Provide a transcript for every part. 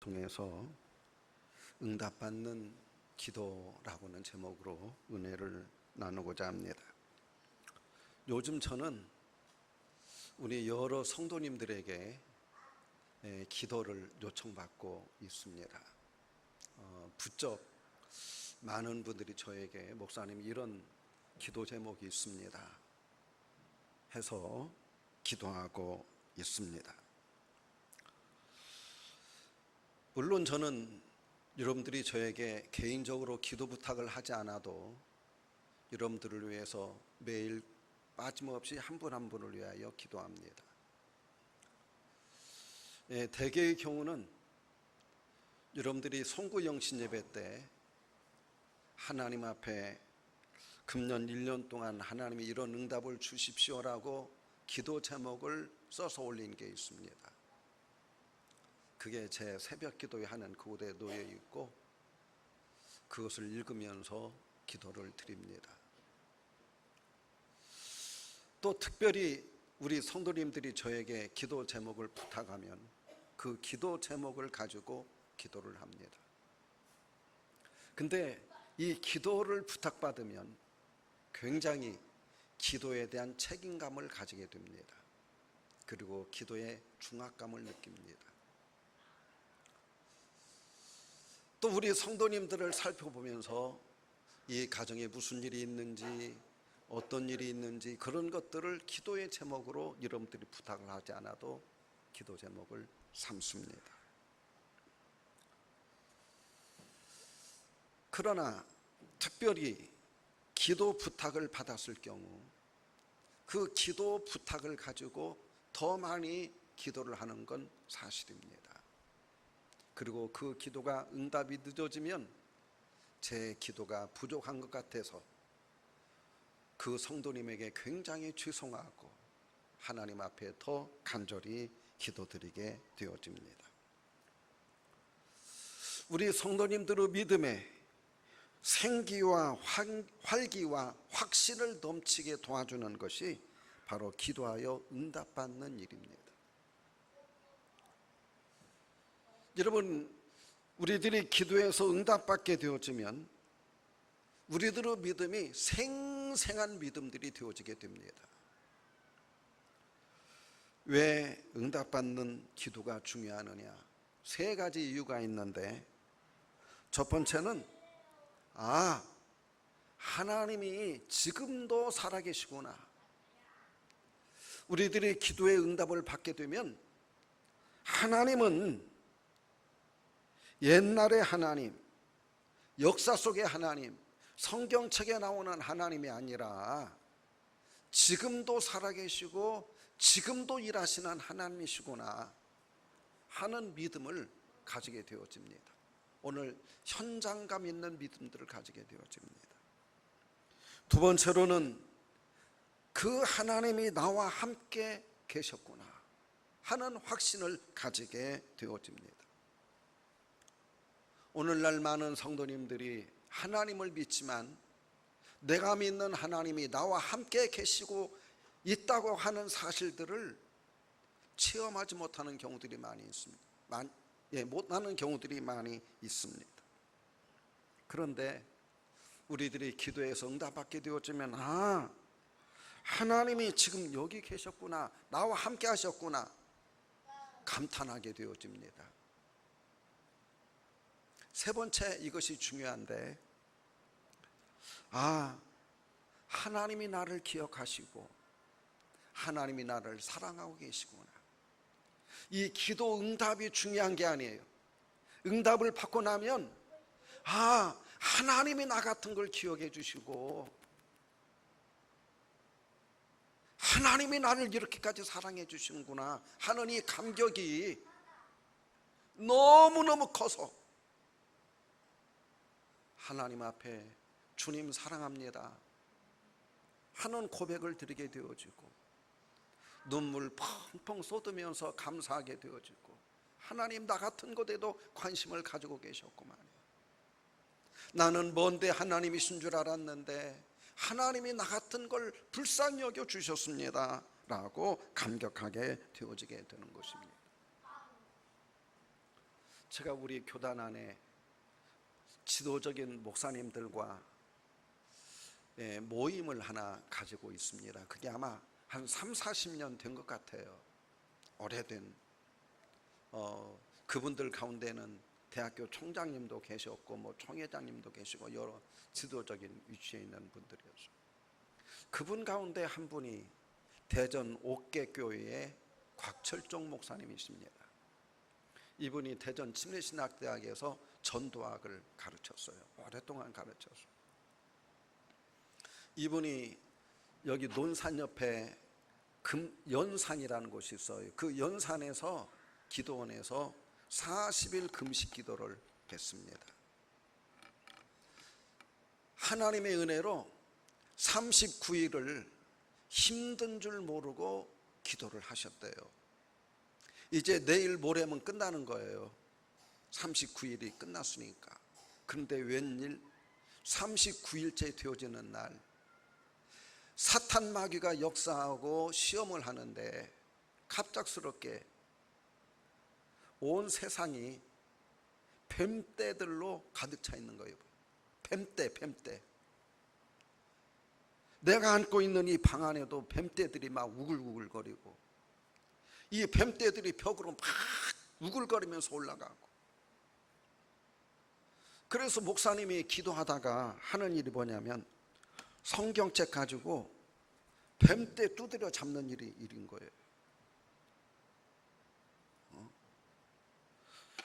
통해서 응답받는 기도라고는 제목으로 은혜를 나누고자 합니다. 요즘 저는 우리 여러 성도님들에게 기도를 요청받고 있습니다. 부쩍 많은 분들이 저에게 목사님 이런 기도 제목이 있습니다 해서 기도하고 있습니다. 물론 저는 여러분들이 저에게 개인적으로 기도 부탁을 하지 않아도 여러분들을 위해서 매일 빠짐없이 한 분 한 분을 위하여 기도합니다. 대개의 경우는 여러분들이 송구영신 예배 때 하나님 앞에 금년 1년 동안 하나님이 이런 응답을 주십시오라고 기도 제목을 써서 올린 게 있습니다. 그게 제 새벽 기도에 하는 그곳에 놓여 있고 그것을 읽으면서 기도를 드립니다. 또 특별히 우리 성도님들이 저에게 기도 제목을 부탁하면 그 기도 제목을 가지고 기도를 합니다. 근데 이 기도를 부탁받으면 굉장히 기도에 대한 책임감을 가지게 됩니다. 그리고 기도의 중압감을 느낍니다. 또 우리 성도님들을 살펴보면서 이 가정에 무슨 일이 있는지 어떤 일이 있는지 그런 것들을 기도의 제목으로 여러분들이 부탁을 하지 않아도 기도 제목을 삼습니다. 그러나 특별히 기도 부탁을 받았을 경우 그 기도 부탁을 가지고 더 많이 기도를 하는 건 사실입니다. 그리고 그 기도가 응답이 늦어지면 제 기도가 부족한 것 같아서 그 성도님에게 굉장히 죄송하고 하나님 앞에 더 간절히 기도드리게 되어집니다. 우리 성도님들의 믿음에 생기와 활기와 확신을 넘치게 도와주는 것이 바로 기도하여 응답받는 일입니다. 여러분, 우리들이 기도해서 응답받게 되어지면 우리들의 믿음이 생생한 믿음들이 되어지게 됩니다. 왜 응답받는 기도가 중요하느냐? 세 가지 이유가 있는데 첫 번째는 하나님이 지금도 살아계시구나. 우리들이 기도의 응답을 받게 되면 하나님은 옛날의 하나님, 역사 속의 하나님, 성경책에 나오는 하나님이 아니라 지금도 살아계시고 지금도 일하시는 하나님이시구나 하는 믿음을 가지게 되어집니다. 오늘 현장감 있는 믿음들을 가지게 되어집니다. 두 번째로는 그 하나님이 나와 함께 계셨구나 하는 확신을 가지게 되어집니다. 오늘날 많은 성도님들이 하나님을 믿지만 내가 믿는 하나님이 나와 함께 계시고 있다고 하는 사실들을 체험하지 못하는 경우들이 많이 있습니다. 못하는 경우들이 많이 있습니다. 그런데 우리들이 기도해서 응답받게 되어지면 하나님이 지금 여기 계셨구나, 나와 함께 하셨구나 감탄하게 되어집니다. 세 번째, 이것이 중요한데 하나님이 나를 기억하시고 하나님이 나를 사랑하고 계시구나. 이 기도 응답이 중요한 게 아니에요. 응답을 받고 나면 하나님이 나 같은 걸 기억해 주시고 하나님이 나를 이렇게까지 사랑해 주시는구나 하는 이 감격이 너무너무 커서 하나님 앞에 주님 사랑합니다 하는 고백을 드리게 되어지고 눈물 펑펑 쏟으면서 감사하게 되어지고 하나님 나 같은 것에도 관심을 가지고 계셨구만. 나는 먼데 하나님이신 줄 알았는데 하나님이 나 같은 걸 불쌍히 여겨 주셨습니다 라고 감격하게 되어지게 되는 것입니다. 제가 우리 교단 안에 지도적인 목사님들과 모임을 하나 가지고 있습니다. 그게 아마 한 30-40년 된 것 같아요. 오래된 그분들 가운데는 대학교 총장님도 계셨고 뭐 총회장님도 계시고 여러 지도적인 위치에 있는 분들이었어요. 그분 가운데 한 분이 대전 옥계교회의 곽철종 목사님이십니다. 이분이 대전 침례신학대학에서 전도학을 가르쳤어요. 오랫동안 가르쳤어요. 이분이 여기 논산 옆에 연산이라는 곳이 있어요. 그 연산에서 기도원에서 40일 금식 기도를 했습니다. 하나님의 은혜로 39일을 힘든 줄 모르고 기도를 하셨대요. 이제 내일 모레면 끝나는 거예요. 39일이 끝났으니까. 그런데 웬일 39일째 되어지는 날 사탄 마귀가 역사하고 시험을 하는데 갑작스럽게 온 세상이 뱀떼들로 가득 차 있는 거예요. 뱀떼. 내가 안고 있는 이 방 안에도 뱀떼들이 막 우글우글거리고 이 뱀떼들이 벽으로 막 우글거리면서 올라가고. 그래서 목사님이 기도하다가 하는 일이 뭐냐면 성경책 가지고 뱀떼 두드려 잡는 일인 거예요.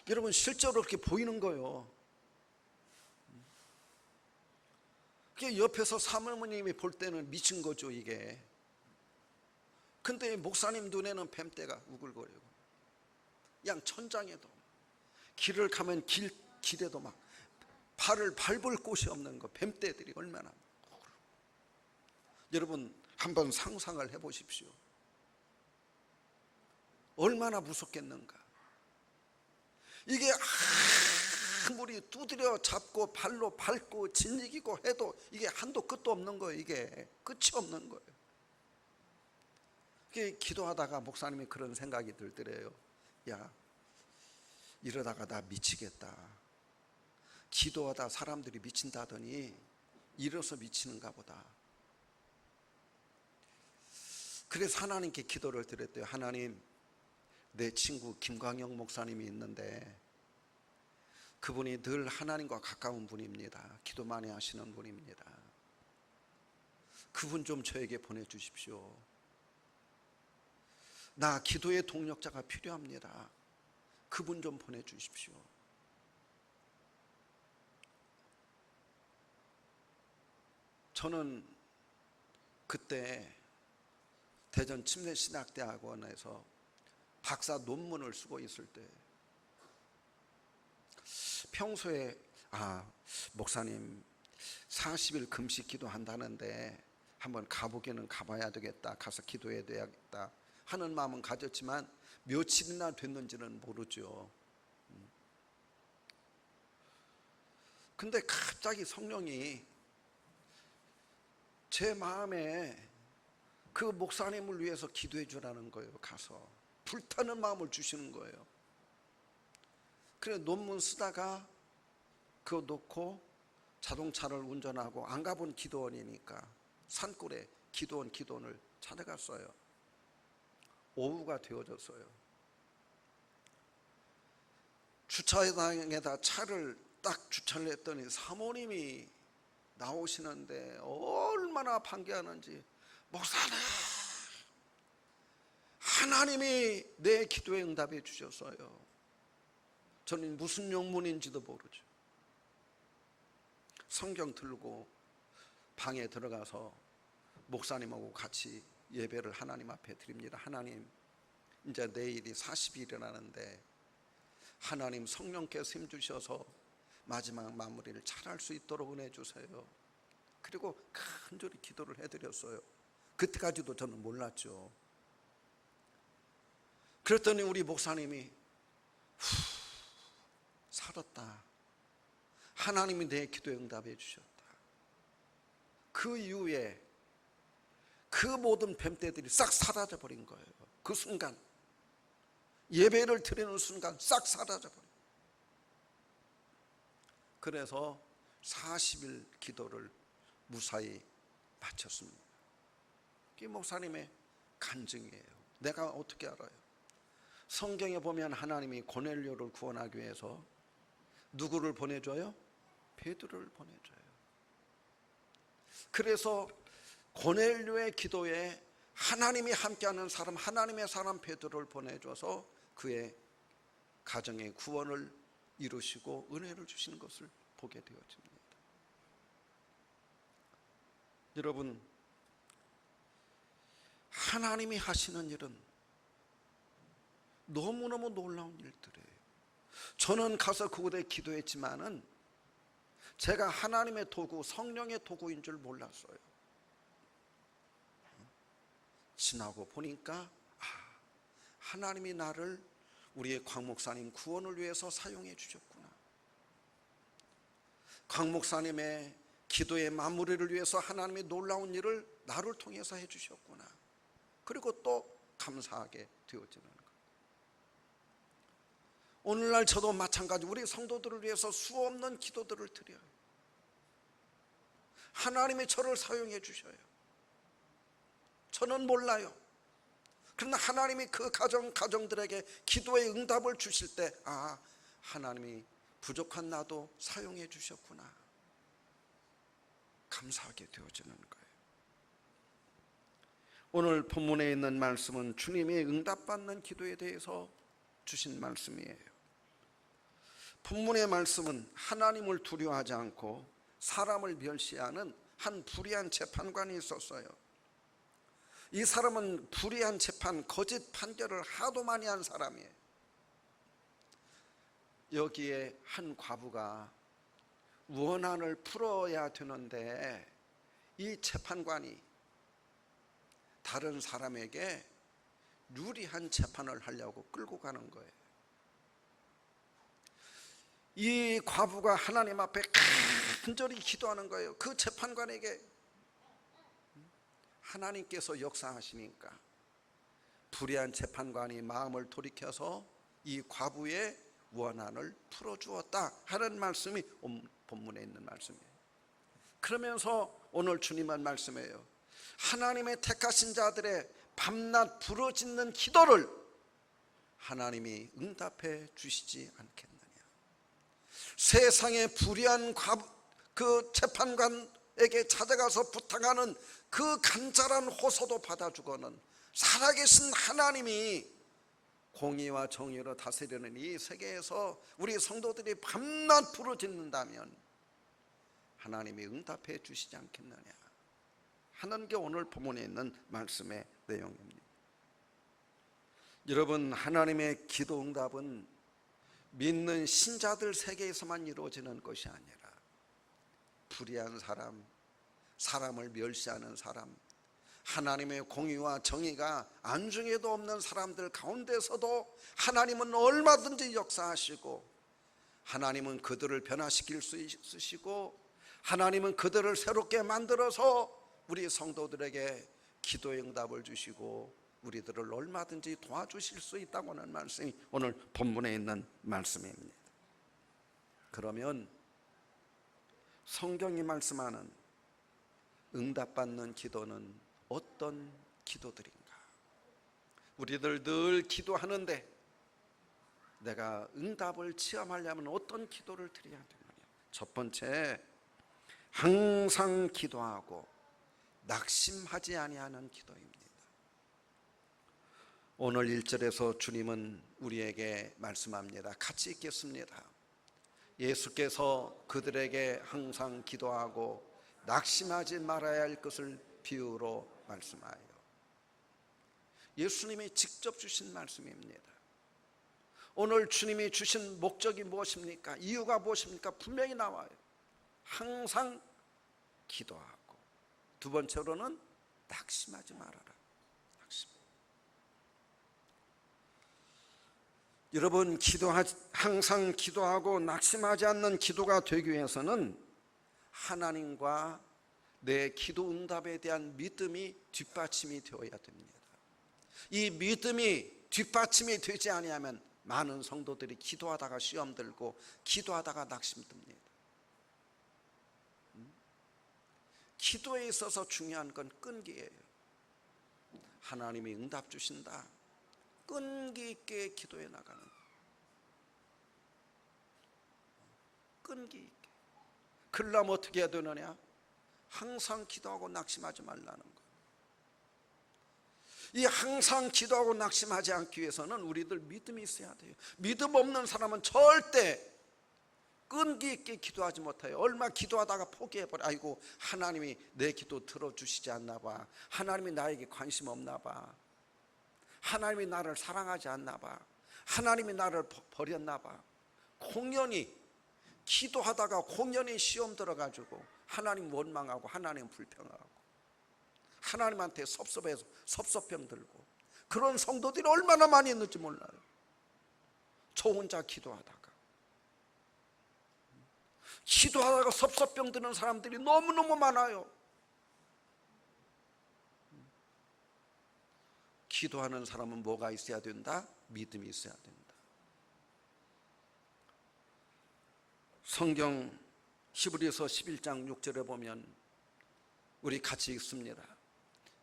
여러분 실제로 그렇게 보이는 거예요. 옆에서 사모님이 볼 때는 미친 거죠 이게. 근데 목사님 눈에는 뱀떼가 우글거리고 양 천장에도 길을 가면 길에도 막 발을 밟을 곳이 없는 거 뱀떼들이 얼마나. 여러분 한번 상상을 해보십시오. 얼마나 무섭겠는가. 이게 아무리 두드려 잡고 발로 밟고 짓이기고 해도 이게 한도 끝도 없는 거예요. 이게 끝이 없는 거예요. 기도하다가 목사님이 그런 생각이 들더래요. 야, 이러다가 나 미치겠다. 기도하다 사람들이 미친다더니 이래서 미치는가 보다. 그래서 하나님께 기도를 드렸대요. 하나님, 내 친구 김광영 목사님이 있는데 그분이 늘 하나님과 가까운 분입니다. 기도 많이 하시는 분입니다. 그분 좀 저에게 보내주십시오. 나 기도의 동력자가 필요합니다. 그분 좀 보내주십시오. 저는 그때 대전 침례신학대학원에서 박사 논문을 쓰고 있을 때 평소에 목사님 40일 금식 기도한다는데 한번 가보기는 가봐야 되겠다. 가서 기도해야 되겠다 하는 마음은 가졌지만 며칠이나 됐는지는 모르죠. 근데 갑자기 성령이 제 마음에 그 목사님을 위해서 기도해 주라는 거예요. 가서 불타는 마음을 주시는 거예요. 그래 논문 쓰다가 그거 놓고 자동차를 운전하고 안 가본 기도원이니까 산골에 기도원을 찾아갔어요. 오후가 되어졌어요. 주차장에다 차를 딱 주차를 했더니 사모님이 나오시는데 얼마나 반겨하는지, 목사님, 하나님이 내 기도에 응답해 주셨어요. 저는 무슨 영문인지도 모르죠. 성경 들고 방에 들어가서 목사님하고 같이 예배를 하나님 앞에 드립니다. 하나님, 이제 내일이 40일이라는데 하나님 성령께서 힘주셔서 마지막 마무리를 잘할 수 있도록 은혜 주세요. 그리고 간절히 기도를 해드렸어요. 그때까지도 저는 몰랐죠. 그랬더니 우리 목사님이 살았다. 하나님이 내 기도에 응답해 주셨다. 그 이후에 그 모든 뱀떼들이 싹 사라져 버린 거예요. 그 순간 예배를 드리는 순간 싹 사라져 버린 거예요. 그래서 40일 기도를 무사히 마쳤습니다. 이게 목사님의 간증이에요. 내가 어떻게 알아요? 성경에 보면 하나님이 고넬료를 구원하기 위해서 누구를 보내줘요? 베드로를 보내줘요. 그래서 고넬료의 기도에 하나님이 함께하는 사람, 하나님의 사람 베드로를 보내줘서 그의 가정의 구원을 이루시고 은혜를 주시는 것을 보게 되어집니다. 여러분, 하나님이 하시는 일은 너무너무 놀라운 일들이에요. 저는 가서 그곳에 기도했지만은 제가 하나님의 도구, 성령의 도구인 줄 몰랐어요. 지나고 보니까 하나님이 나를 우리의 곽 목사님 구원을 위해서 사용해 주셨구나. 곽 목사님의 기도의 마무리를 위해서 하나님이 놀라운 일을 나를 통해서 해 주셨구나. 그리고 또 감사하게 되어지는 것. 오늘날 저도 마찬가지 우리 성도들을 위해서 수없는 기도들을 드려요. 하나님이 저를 사용해 주셔요. 저는 몰라요. 그러나 하나님이 그 가정들에게 기도의 응답을 주실 때 하나님이 부족한 나도 사용해 주셨구나. 감사하게 되어지는 거예요. 오늘 본문에 있는 말씀은 주님이 응답받는 기도에 대해서 주신 말씀이에요. 본문의 말씀은 하나님을 두려워하지 않고 사람을 멸시하는 한 불의한 재판관이 있었어요. 이 사람은 불의한 재판, 거짓 판결을 하도 많이 한 사람이에요. 여기에 한 과부가 원한을 풀어야 되는데 이 재판관이 다른 사람에게 유리한 재판을 하려고 끌고 가는 거예요. 이 과부가 하나님 앞에 간절히 기도하는 거예요. 그 재판관에게 하나님께서 역사하시니까 불의한 재판관이 마음을 돌이켜서 이 과부의 원한을 풀어주었다 하는 말씀이 본문에 있는 말씀이에요. 그러면서 오늘 주님은 말씀해요. 하나님의 택하신 자들의 밤낮 부르짖는 기도를 하나님이 응답해 주시지 않겠느냐. 세상의 불의한 그 재판관에게 찾아가서 부탁하는 그 간절한 호소도 받아주고는 살아계신 하나님이 공의와 정의로 다스리는 이 세계에서 우리 성도들이 밤낮 부르짖는다면 하나님이 응답해 주시지 않겠느냐 하는 게 오늘 본문에 있는 말씀의 내용입니다. 여러분, 하나님의 기도 응답은 믿는 신자들 세계에서만 이루어지는 것이 아니라 불의한 사람, 사람을 멸시하는 사람, 하나님의 공의와 정의가 안중에도 없는 사람들 가운데서도 하나님은 얼마든지 역사하시고 하나님은 그들을 변화시킬 수 있으시고 하나님은 그들을 새롭게 만들어서 우리 성도들에게 기도의 응답을 주시고 우리들을 얼마든지 도와주실 수 있다고 하는 말씀이 오늘 본문에 있는 말씀입니다. 그러면 성경이 말씀하는 응답받는 기도는 어떤 기도들인가? 우리들 늘 기도하는데 내가 응답을 체험하려면 어떤 기도를 드려야 되느냐? 첫 번째, 항상 기도하고 낙심하지 아니하는 기도입니다. 오늘 1절에서 주님은 우리에게 말씀합니다. 같이 읽겠습니다. 예수께서 그들에게 항상 기도하고 낙심하지 말아야 할 것을 비유로 말씀하여. 예수님이 직접 주신 말씀입니다. 오늘 주님이 주신 목적이 무엇입니까? 이유가 무엇입니까? 분명히 나와요. 항상 기도하고, 두 번째로는 낙심하지 말아라. 낙심. 여러분, 항상 기도하고 낙심하지 않는 기도가 되기 위해서는 하나님과 내 기도 응답에 대한 믿음이 뒷받침이 되어야 됩니다. 이 믿음이 뒷받침이 되지 아니하면 많은 성도들이 기도하다가 시험 들고 기도하다가 낙심 듭니다. 기도에 있어서 중요한 건 끈기예요. 하나님이 응답 주신다. 끈기 있게 기도해 나가는 거. 끈기 있게. 그러려면 어떻게 해야 되느냐? 항상 기도하고 낙심하지 말라는 거. 이 항상 기도하고 낙심하지 않기 위해서는 우리들 믿음이 있어야 돼요. 믿음 없는 사람은 절대 끈기 있게 기도하지 못해요. 얼마 기도하다가 포기해버려. 아이고, 하나님이 내 기도 들어주시지 않나 봐. 하나님이 나에게 관심 없나 봐. 하나님이 나를 사랑하지 않나 봐. 하나님이 나를 버렸나 봐. 공연히 기도하다가 공연히 시험 들어가지고 하나님 원망하고 하나님 불평하고 하나님한테 섭섭해서 섭섭병 들고 그런 성도들이 얼마나 많이 있는지 몰라요. 저 혼자 기도하다가 섭섭병 드는 사람들이 너무너무 많아요. 기도하는 사람은 뭐가 있어야 된다? 믿음이 있어야 된다. 성경 히브리서 11장 6절에 보면 우리 같이 읽습니다.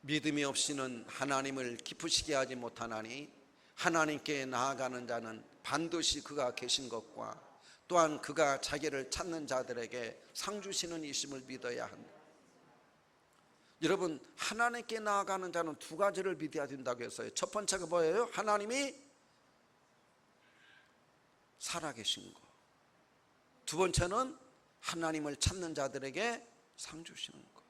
믿음이 없이는 하나님을 기쁘시게 하지 못하나니 하나님께 나아가는 자는 반드시 그가 계신 것과 또한 그가 자기를 찾는 자들에게 상 주시는 이심을 믿어야 한다. 여러분, 하나님께 나아가는 자는 두 가지를 믿어야 된다고 했어요. 첫 번째가 뭐예요? 하나님이 살아계신 거. 두 번째는 하나님을 찾는 자들에게 상 주시는 거.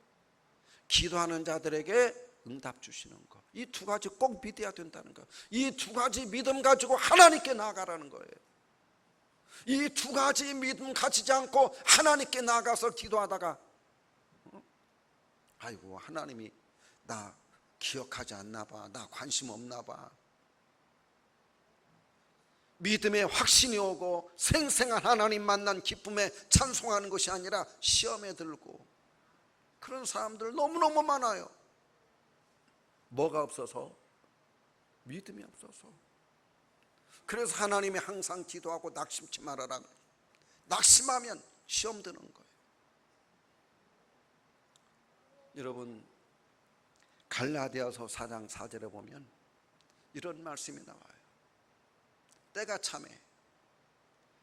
기도하는 자들에게 응답 주시는 거. 이 두 가지 꼭 믿어야 된다는 거. 이 두 가지 믿음 가지고 하나님께 나아가라는 거예요. 이 두 가지 믿음 가지지 않고 하나님께 나아가서 기도하다가 아이고, 하나님이 나 기억하지 않나 봐. 나 관심 없나 봐. 믿음의 확신이 오고 생생한 하나님 만난 기쁨에 찬송하는 것이 아니라 시험에 들고 그런 사람들 너무너무 많아요. 뭐가 없어서? 믿음이 없어서. 그래서 하나님이 항상 기도하고 낙심치 말아라. 낙심하면 시험 드는 거예요. 여러분, 갈라디아서 4장 4절에 보면 이런 말씀이 나와요. 때가 참에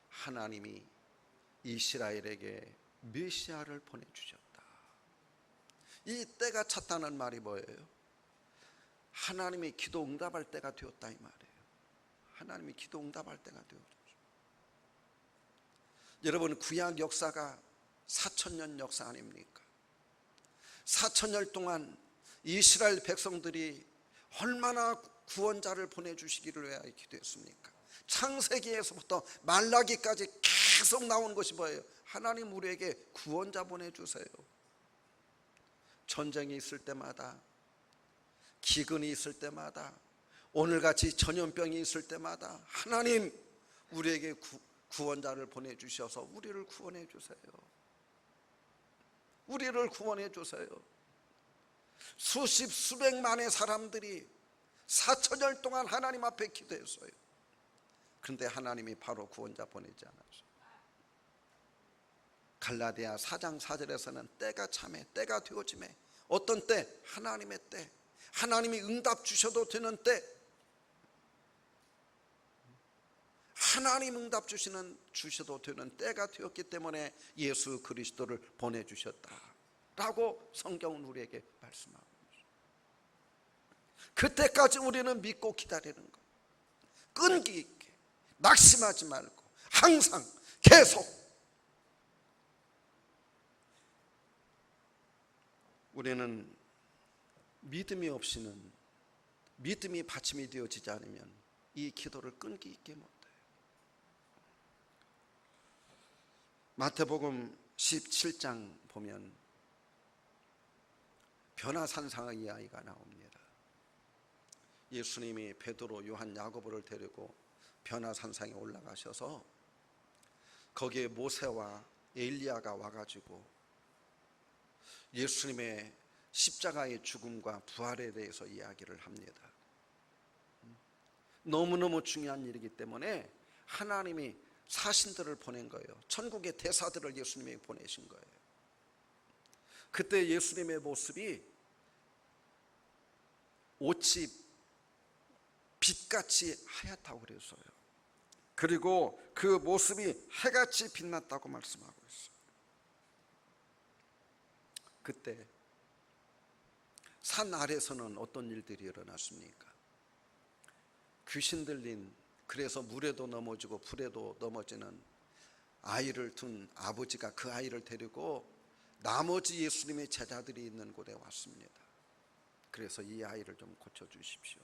하나님이 이스라엘에게 메시아를 보내주셨다. 이 때가 찼다는 말이 뭐예요? 하나님이 기도 응답할 때가 되었다 이 말이에요. 하나님이 기도 응답할 때가 되었죠. 여러분, 구약 역사가 4,000년 역사 아닙니까? 4,000년 동안 이스라엘 백성들이 얼마나 구원자를 보내주시기를 위하여 기도했습니까? 창세기에서부터 말라기까지 계속 나온 것이 뭐예요? 하나님 우리에게 구원자 보내주세요. 전쟁이 있을 때마다, 기근이 있을 때마다, 오늘같이 전염병이 있을 때마다 하나님 우리에게 구원자를 보내주셔서 우리를 구원해 주세요. 우리를 구원해 주세요. 수십 수백만의 사람들이 4,000년 동안 하나님 앞에 기도했어요. 그런데 하나님이 바로 구원자 보내지 않았어요. 갈라디아 4장 4절에서는 때가 참에, 때가 되어짐에, 어떤 때? 하나님의 때, 하나님이 응답 주셔도 되는 때, 하나님 응답 주셔도 되는 때가 되었기 때문에 예수 그리스도를 보내주셨다라고 성경은 우리에게 말씀하고 있습니다. 그때까지 우리는 믿고 기다리는 것, 끈기 있게 낙심하지 말고 항상 계속. 우리는 믿음이 없이는, 믿음이 받침이 되어지지 않으면 이 기도를 끈기 있게 못해요. 마태복음 17장 보면 변화산상의 이야기가 나옵니다. 예수님이 베드로, 요한, 야고보를 데리고 변화산상에 올라가셔서 거기에 모세와 엘리야가 와가지고 예수님의 십자가의 죽음과 부활에 대해서 이야기를 합니다. 너무너무 중요한 일이기 때문에 하나님이 사신들을 보낸 거예요. 천국의 대사들을 예수님이 보내신 거예요. 그때 예수님의 모습이 옷이 빛같이 하얗다고 그랬어요. 그리고 그 모습이 해같이 빛났다고 말씀하고 있어요. 그때 산 아래서는 어떤 일들이 일어났습니까? 귀신 들린, 그래서 물에도 넘어지고 불에도 넘어지는 아이를 둔 아버지가 그 아이를 데리고 나머지 예수님의 제자들이 있는 곳에 왔습니다. 그래서 이 아이를 좀 고쳐주십시오.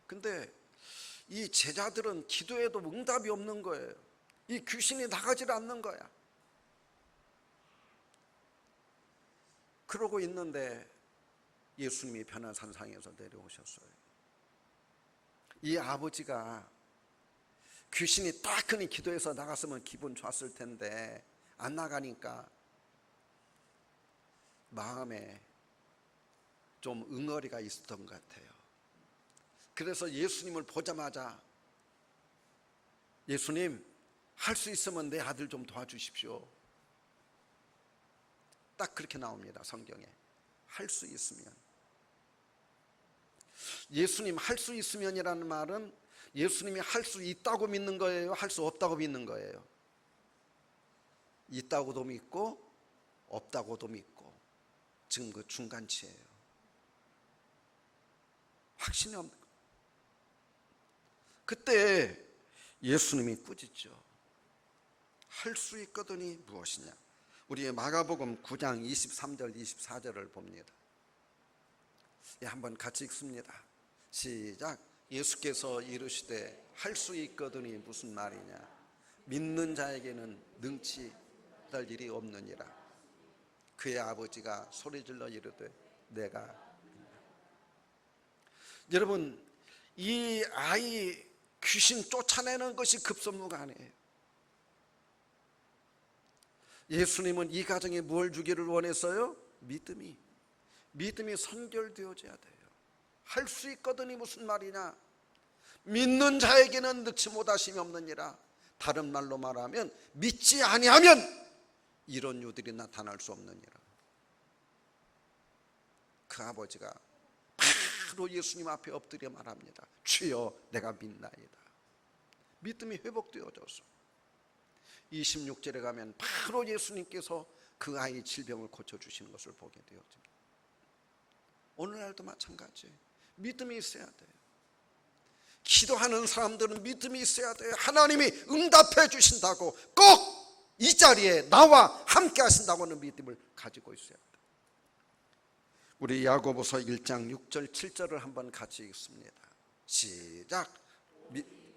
근데 이 제자들은 기도해도 응답이 없는 거예요. 이 귀신이 나가질 않는 거야. 그러고 있는데 예수님이 변화산상에서 내려오셨어요. 이 아버지가 귀신이 따끈히 기도해서 나갔으면 기분 좋았을 텐데 안 나가니까 마음에 좀 응어리가 있었던 것 같아요. 그래서 예수님을 보자마자 예수님, 할 수 있으면 내 아들 좀 도와주십시오. 딱 그렇게 나옵니다, 성경에. 할 수 있으면. 예수님 할 수 있으면이라는 말은 예수님이 할 수 있다고 믿는 거예요? 할 수 없다고 믿는 거예요? 있다고도 믿고 없다고도 믿고, 지금 그 중간치예요. 확신이 없는 거예요. 그때 예수님이 꾸짖죠. 할 수 있거든이 무엇이냐. 우리의 마가복음 9장 23절 24절을 봅니다. 한번 같이 읽습니다. 시작. 예수께서 이르시되 할 수 있거든이 무슨 말이냐. 믿는 자에게는 능치 될 일이 없느니라. 그의 아버지가 소리질러 이르되 내가 믿나. 여러분, 이 아이 귀신 쫓아내는 것이 급선무가 아니에요. 예수님은 이 가정에 뭘 주기를 원했어요? 믿음이 선결되어져야 돼요. 할 수 있거든이 무슨 말이냐. 믿는 자에게는 능치 못하심이 없느니라. 다른 말로 말하면 믿지 아니하면 이런 일들이 나타날 수 없느니라. 그 아버지가 바로 예수님 앞에 엎드려 말합니다. 주여, 내가 믿나이다. 믿음이 회복되어져서 26절에 가면 바로 예수님께서 그 아이 질병을 고쳐주시는 것을 보게 되어집니다. 오늘날도 마찬가지예요. 믿음이 있어야 돼요. 기도하는 사람들은 믿음이 있어야 돼요. 하나님이 응답해 주신다고, 꼭 이 자리에 나와 함께 하신다고는 믿음을 가지고 있어야 돼요. 우리 야고보서 1장 6절 7절을 한번 같이 읽습니다. 시작.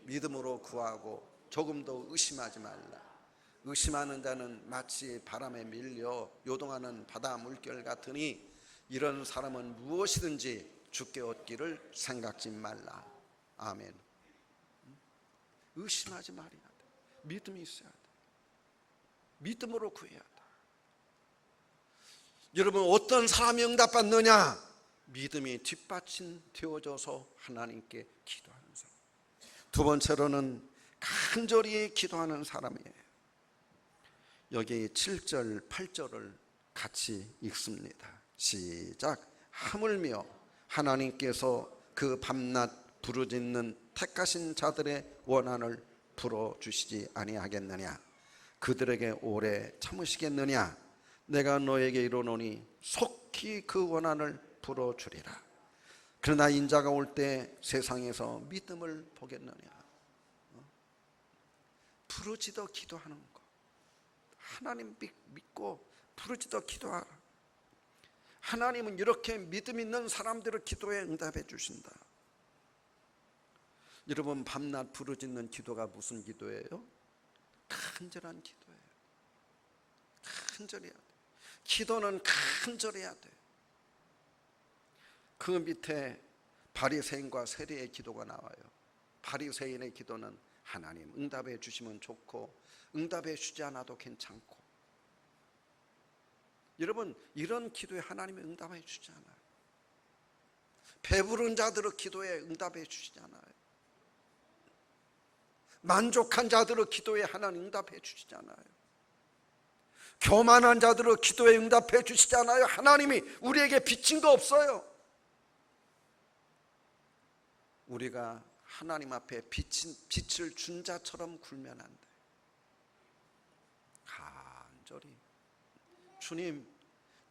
믿음으로 구하고 조금도 의심하지 말라. 의심하는 자는 마치 바람에 밀려 요동하는 바다 물결 같으니 이런 사람은 무엇이든지 주께 얻기를 생각지 말라. 아멘. 의심하지 말아야 돼. 믿음이 있어야 돼. 믿음으로 구해야 돼. 여러분, 어떤 사람이 응답받느냐? 믿음이 뒷받침 되어져서 하나님께 기도하는 사람. 두 번째로는 간절히 기도하는 사람이에요. 여기 7절 8절을 같이 읽습니다. 시작. 하물며 하나님께서 그 밤낮 부르짖는 택하신 자들의 원한을 풀어주시지 아니하겠느냐. 그들에게 오래 참으시겠느냐. 내가 너에게 이르노니 속히 그 원한을 풀어주리라. 그러나 인자가 올 때 세상에서 믿음을 보겠느냐. 부르짖어 기도하는 것. 하나님 믿고 부르짖어 기도하라. 하나님은 이렇게 믿음 있는 사람들을 기도에 응답해 주신다. 여러분, 밤낮 부르짖는 기도가 무슨 기도예요? 간절한 기도예요. 간절해야 돼. 기도는 간절해야 돼. 그 밑에 바리새인과 세리의 기도가 나와요. 바리새인의 기도는 하나님 응답해 주시면 좋고 응답해 주지 않아도 괜찮고. 여러분, 이런 기도에 하나님이 응답해 주지 않아요. 배부른 자들의 기도에 응답해 주시지 않아요. 만족한 자들의 기도에 하나님 응답해 주시지 않아요. 교만한 자들은 기도에 응답해 주시지 않아요. 하나님이 우리에게 빚진 거 없어요. 우리가 하나님 앞에 빛을 준 자처럼 굴면 안 돼. 간절히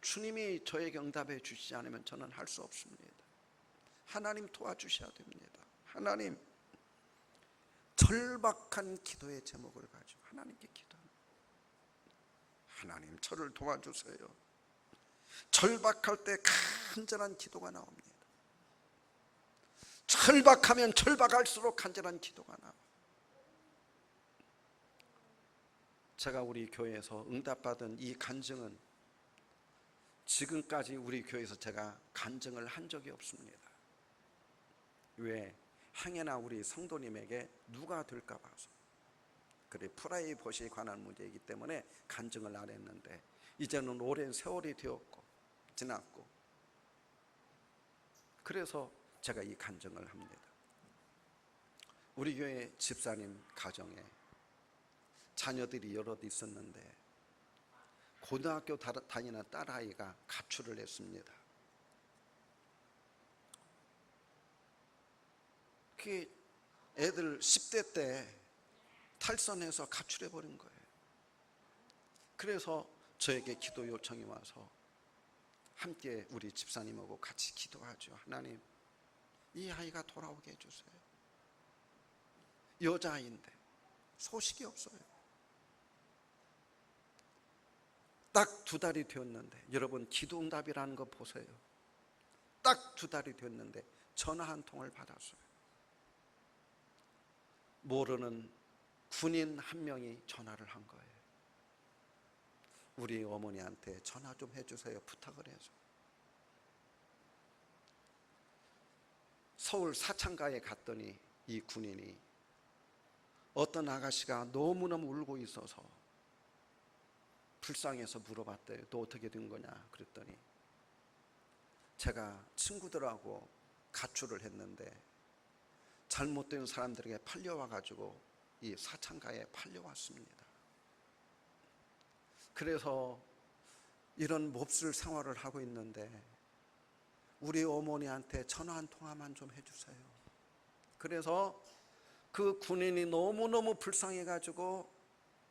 주님이 저에게 응답해 주시지 않으면 저는 할 수 없습니다. 하나님 도와주셔야 됩니다. 하나님, 절박한 기도의 제목을 가지고 하나님께 기도합니다. 하나님, 저를 도와주세요. 절박할 때 간절한 기도가 나옵니다. 절박하면 절박할수록 간절한 기도가 나와요. 제가 우리 교회에서 응답받은 이 간증은 지금까지 우리 교회에서 제가 간증을 한 적이 없습니다. 왜? 행여나 우리 성도님에게 누가 될까 봐서. 그래, 프라이버시에 관한 문제이기 때문에 간증을 안 했는데, 이제는 오랜 세월이 되었고 지났고, 그래서 제가 이 간증을 합니다. 우리 교회 집사님 가정에 자녀들이 여럿 있었는데 고등학교 다니는 딸아이가 가출을 했습니다. 그 애들 10대 때 탈선해서 가출해버린 거예요. 그래서 저에게 기도 요청이 와서 함께 우리 집사님하고 같이 기도하죠. 하나님, 이 아이가 돌아오게 해주세요. 여자아이인데 소식이 없어요. 딱 2달이 되었는데, 여러분 기도 응답이라는 거 보세요. 딱 2달이 됐는데 전화 한 통을 받았어요. 모르는 군인 한 명이 전화를 한 거예요. 우리 어머니한테 전화 좀 해주세요, 부탁을 해서. 서울 사창가에 갔더니 이 군인이 어떤 아가씨가 너무너무 울고 있어서 불쌍해서 물어봤대요. 너 어떻게 된 거냐 그랬더니, 제가 친구들하고 가출을 했는데 잘못된 사람들에게 팔려와가지고 이 사창가에 팔려왔습니다. 그래서 이런 몹쓸 생활을 하고 있는데 우리 어머니한테 전화 한 통화만 좀 해주세요. 그래서 그 군인이 너무너무 불쌍해가지고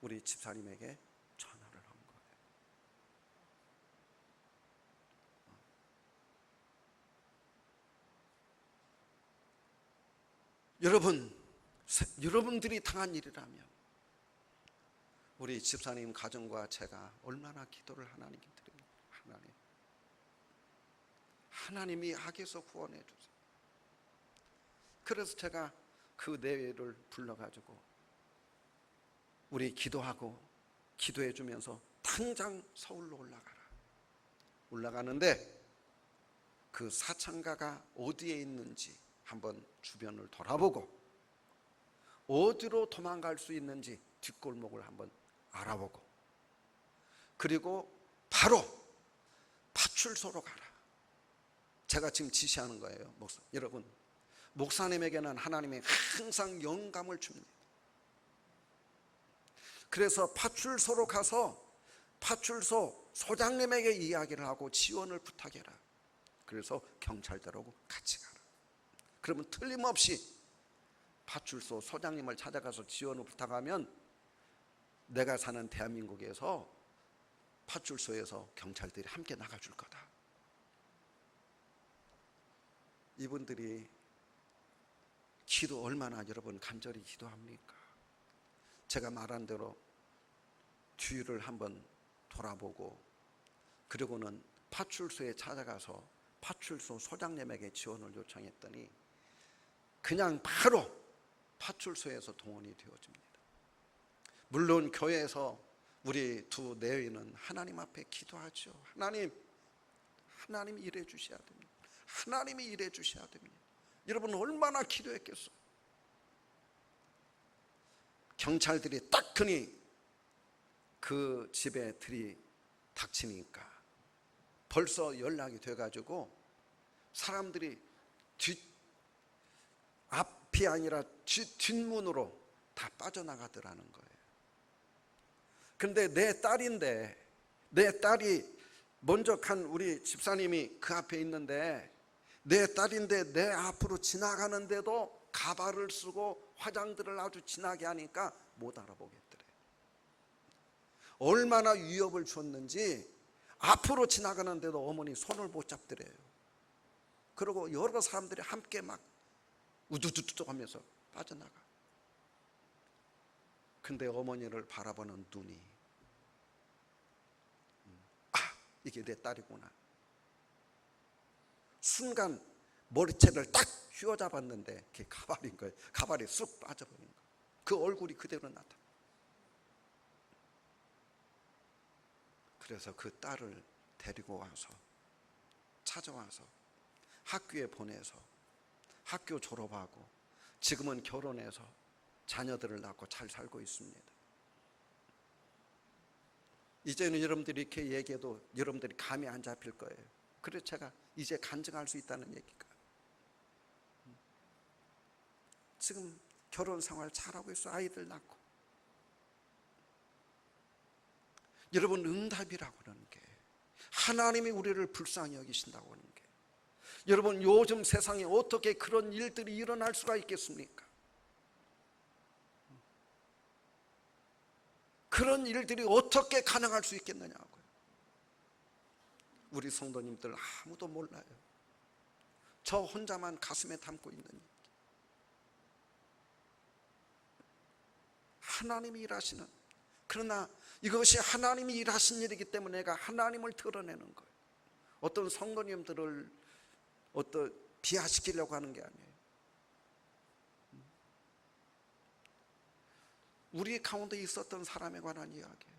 우리 집사님에게 전화를 한 거예요. 여러분들이 당한 일이라면 우리 집사님 가정과 제가 얼마나 기도를 하나님께 드립니다. 하나님이 악에서 구원해 주세요. 그래서 제가 그 내외를 불러가지고 우리 기도하고 기도해 주면서 당장 서울로 올라가는데 그 사창가가 어디에 있는지 한번 주변을 돌아보고 어디로 도망갈 수 있는지 뒷골목을 한번 알아보고, 그리고 바로 파출소로 가라. 제가 지금 지시하는 거예요. 여러분, 목사님에게는 하나님이 항상 영감을 줍니다. 그래서 파출소로 가서 파출소 소장님에게 이야기를 하고 지원을 부탁해라. 그래서 경찰들하고 같이 가라. 그러면 틀림없이 파출소 소장님을 찾아가서 지원을 부탁하면 내가 사는 대한민국에서 파출소에서 경찰들이 함께 나가줄 거다. 이분들이 기도 얼마나 여러분 간절히 기도합니까? 제가 말한 대로 뒤를 한번 돌아보고, 그리고는 파출소에 찾아가서 파출소 소장님에게 지원을 요청했더니 그냥 바로 파출소에서 동원이 되어집니다. 물론 교회에서 우리 두 내외는 하나님 앞에 기도하죠. 하나님 일해 주셔야 됩니다. 하나님이 일해 주셔야 됩니다. 여러분 얼마나 기도했겠어요. 경찰들이 딱 그 집에 들이닥치니까 벌써 연락이 돼가지고 사람들이 앞이 아니라 뒷문으로 다 빠져나가더라는 거예요. 그런데 내 딸인데 내 딸이 먼저 간 우리 집사님이 그 앞에 있는데 내 딸인데 내 앞으로 지나가는데도 가발을 쓰고 화장들을 아주 진하게 하니까 못 알아보겠더래. 얼마나 위협을 줬는지 앞으로 지나가는데도 어머니 손을 못 잡더래요. 그리고 여러 사람들이 함께 막 우두두두 하면서 빠져나가. 근데 어머니를 바라보는 눈이, 이게 내 딸이구나. 순간 머리채를 딱 휘어잡았는데 그게 가발인 거예요. 가발이 쑥 빠져버린 거예요. 그 얼굴이 그대로 나타나. 그래서 그 딸을 데리고 와서 찾아와서 학교에 보내서 학교 졸업하고 지금은 결혼해서 자녀들을 낳고 잘 살고 있습니다. 이제는 여러분들이 이렇게 얘기해도 여러분들이 감이 안 잡힐 거예요. 그래서 제가 이제 간증할 수 있다는 얘기가, 지금 결혼 생활 잘하고 있어. 아이들 낳고. 여러분, 응답이라고 하는 게 하나님이 우리를 불쌍히 여기신다고 하는 게, 여러분 요즘 세상에 어떻게 그런 일들이 일어날 수가 있겠습니까? 그런 일들이 어떻게 가능할 수 있겠느냐고요. 우리 성도님들 아무도 몰라요. 저 혼자만 가슴에 담고 있는 일. 하나님이 일하시는, 그러나 이것이 하나님이 일하신 일이기 때문에 내가 하나님을 드러내는 거예요. 어떤 성도님들을 비하시키려고 하는 게 아니에요. 우리 가운데 있었던 사람에 관한 이야기예요.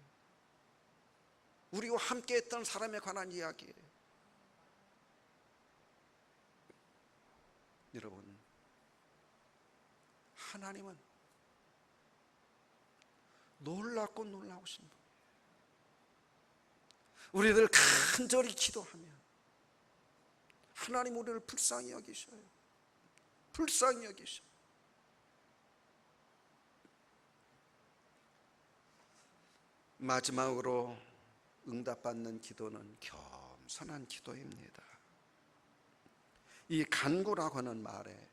우리와 함께 했던 사람에 관한 이야기예요. 여러분, 하나님은 놀랍고 놀라우신 분. 우리들 간절히 기도하면 하나님 우리를 불쌍히 여기셔요. 불쌍히 여기셔. 마지막으로 응답받는 기도는 겸손한 기도입니다. 이 간구라고 하는 말에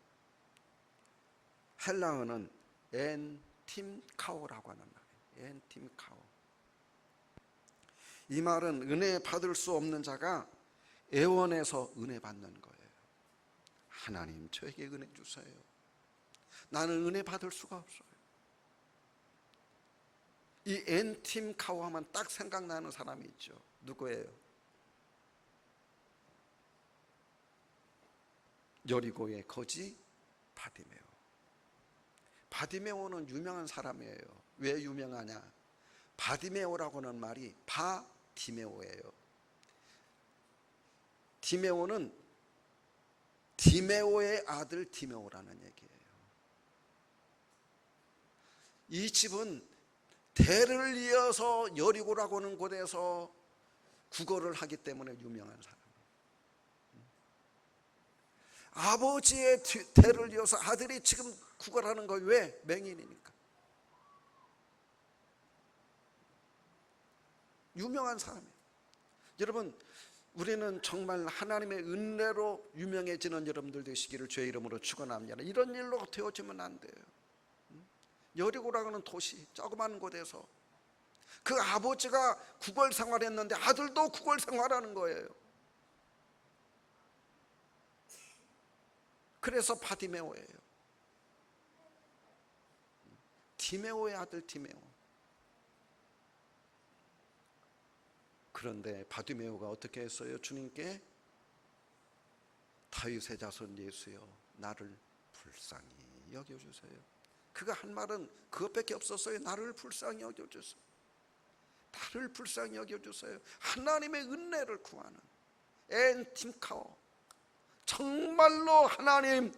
헬라어는 엔팀카오라고 하는 말이에요. 엔팀카오. 이 말은 은혜 받을 수 없는 자가 애원해서 은혜 받는 거예요. 하나님 저에게 은혜 주세요. 나는 은혜 받을 수가 없어요. 이 엔팀카오 하면 딱 생각나는 사람이 있죠. 누구예요? 여리고의 거지 바디메오. 바디메오는 유명한 사람이에요. 왜 유명하냐? 바디메오라고 하는 말이 바디메오예요. 디메오는 디메오의 아들 디메오라는 얘기예요. 이 집은 대를 이어서 여리고라고 하는 곳에서 구걸을 하기 때문에 유명한 사람이에요. 아버지의 대를 이어서 아들이 지금 구걸하는 거예요. 왜? 맹인이니까. 유명한 사람이에요. 여러분, 우리는 정말 하나님의 은혜로 유명해지는 여러분들 되시기를 주의 이름으로 축원합니다. 이런 일로 되어지면 안 돼요. 여리고라고 하는 도시, 조그만 곳에서 그 아버지가 구걸 생활했는데 아들도 구걸 생활하는 거예요. 그래서 바디메오예요. 디메오의 아들 디메오. 그런데 바디메오가 어떻게 했어요? 주님께 다윗의 자손 예수여 나를 불쌍히 여겨주세요. 그가 한 말은 그것밖에 없었어요. 나를 불쌍히 여겨주세요. 나를 불쌍히 여겨주세요. 하나님의 은혜를 구하는 엔팀카오. 정말로 하나님,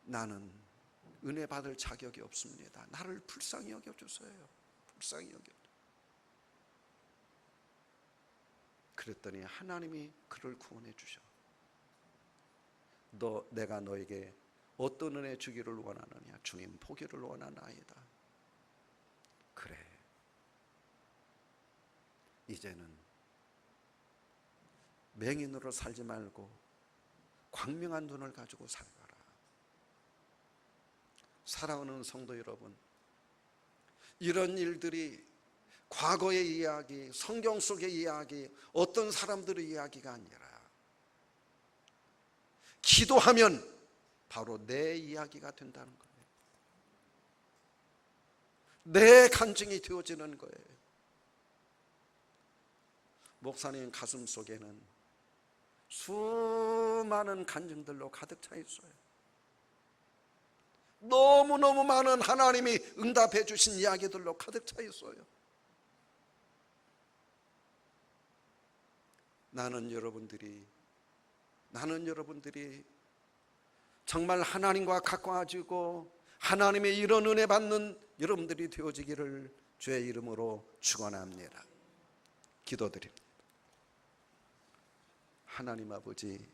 나는 은혜 받을 자격이 없습니다. 나를 불쌍히 여겨주세요. 불쌍히 여겨주세요. 그랬더니 하나님이 그를 구원해 주셔. 내가 너에게 어떤 은혜 주기를 원하느냐? 주님 보기를 원하나이다. 그래, 이제는 맹인으로 살지 말고 광명한 눈을 가지고 살아라. 사랑하는 성도 여러분, 이런 일들이 과거의 이야기, 성경 속의 이야기, 어떤 사람들의 이야기가 아니라 기도하면 바로 내 이야기가 된다는 거예요. 내 간증이 되어지는 거예요. 목사님 가슴 속에는 수많은 간증들로 가득 차 있어요. 너무너무 많은 하나님이 응답해 주신 이야기들로 가득 차 있어요. 나는 여러분들이 정말 하나님과 가까워지고 하나님의 이런 은혜 받는 여러분들이 되어지기를 주의 이름으로 축원합니다. 기도드립니다. 하나님 아버지,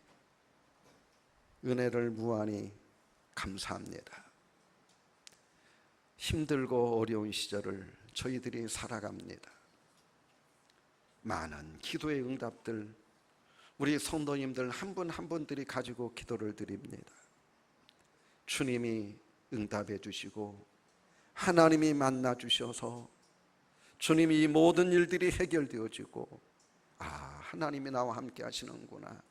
은혜를 무한히 감사합니다. 힘들고 어려운 시절을 저희들이 살아갑니다. 많은 기도의 응답들 우리 성도님들 한 분 한 분들이 가지고 기도를 드립니다. 주님이 응답해 주시고 하나님이 만나 주셔서 주님이 이 모든 일들이 해결되어지고, 하나님이 나와 함께 하시는구나,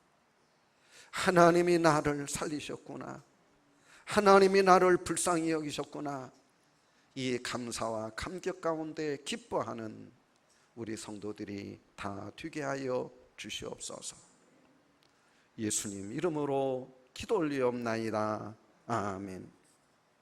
하나님이 나를 살리셨구나, 하나님이 나를 불쌍히 여기셨구나, 이 감사와 감격 가운데 기뻐하는 우리 성도들이 다 되게 하여 주시옵소서. 예수님 이름으로 기도 올리옵나이다. 아멘.